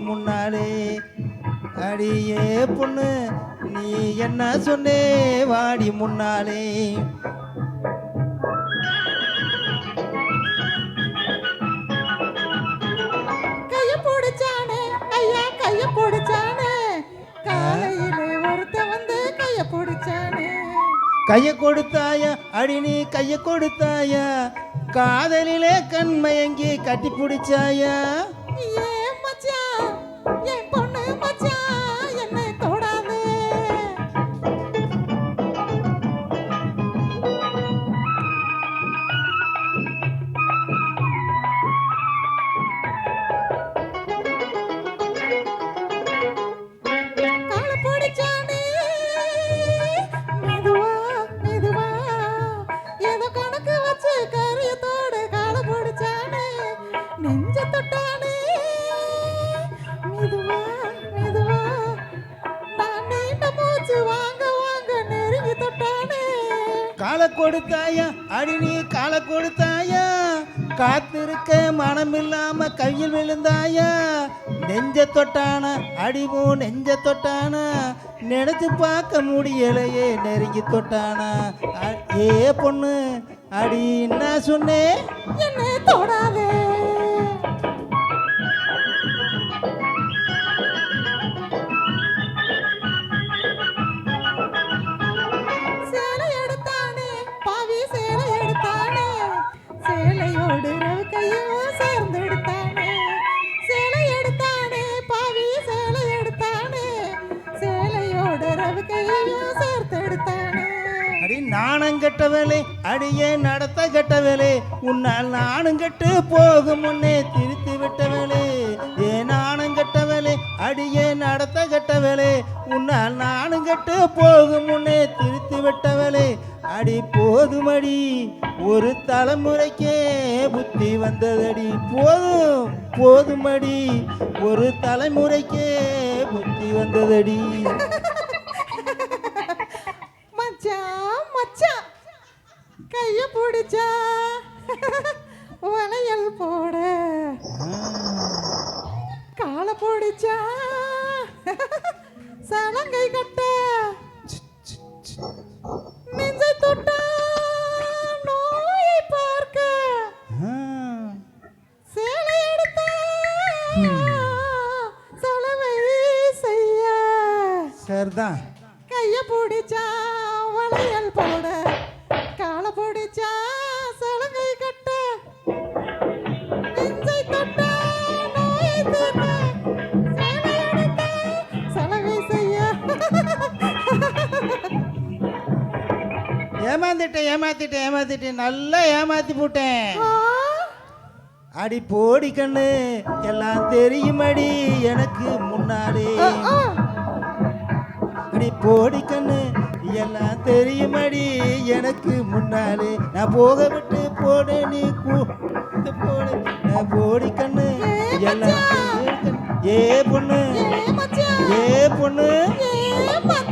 முன்னாலே. அடியே பொண்ணு நீ என்ன சொன்னே வாடி முன்னாலே. கைய பிடிச்சானே ஐயா கைய பிடிச்சானே காலையிலே ஒருத்த வந்து கைய பிடிச்சானே. கைய கொடுத்தாயா அடி நீ கைய கொடுத்தாயா காதலிலே கண்மயங்கி கட்டி பிடிச்சாயா. ஏன் மச்சான் என் பொண்ணு மச்சான் என்னை தொடாதே. கால பிடிச்சானே மெதுவா மெதுவா ஏதோ கணக்கு வச்சு கரியத்தோடு கால பிடிச்சானே நெஞ்ச தொட்டானே மெதுவா மெதுவா நான் நீண்ட மூச்சு வாங்க வாங்க நெருங்கி தொட்டானே. காலை கொடுத்தாயா அடி நீ காலை கொடுத்தாயா காத்திருக்க மனம் இல்லாம கையில் விழுந்தாயா. நெஞ்ச தொட்டான அடிமோ நெஞ்ச தொட்டான நினைச்சு பார்க்க முடியலையே நெருங்கி தொட்டானா. ஏ பொண்ணு அடி என்ன சொன்னேன் என்னை தொடாதே. சேலை எடுத்தானே பாவி சேலை எடுத்தானே சேலையோடு கையும் சேர்ந்து எடுத்தானே. சேலை எடுத்தானே பாவி சேலை எடுத்தானே சேலையோடு கையும் சேர்த்து எடுத்தானே. அடி நாணம் கெட்டவளே அடியே நடத்த கெட்டவளே உன்னால் நானும் கெட்டு போகும் முன்னே திருத்தி விட்டவளே. ஏ நாணம் கெட்டவளே அடியே நடத்த கெட்டவளே உன்னால் நானும் கெட்டு போகும் முன்னே திருத்தி விட்டவளே. அடி போதுமடி ஒரு தலைமுறைக்கே புத்தி வந்ததடி போதும் போதுமடி ஒரு தலைமுறைக்கே புத்தி வந்ததடி. மச்சான் மச்சான் கைய பிடிச்சா வளையல் போட கால பிடிச்சா சலங்கை கட்ட நெஞ்சை தொட்டா நோயை பார்க்க சேலை எடுத்தா சலவை செய்ய சரிதான். கைய பிடிச்சா வளையல் போட கால பிடிச்சா சலங்கை கட்ட நெஞ்சை தொட்டா நோயை தீர்க்க சேலை எடுத்தா சலவை செய்ய. ஏமாத்திட்டேன் நல்லா ஏமாத்தி போட்டேன். ஆ, அடி போடி கண்ணு எல்லாம் தெரியுமடி எனக்கு முன்னாலே. ஆ, ஆ. அடி போடி கண்ணு எல்லாம் தெரியுமடி எனக்கு முன்னாலே. நான் போக விட்டு போடு நீ கூட்டு போடு நான் போடி கண்ணு எல்லாம் தெரியும். ஏ பொண்ணு ஏ மச்சான் ஏ பொண்ணு ஏ மச்சான்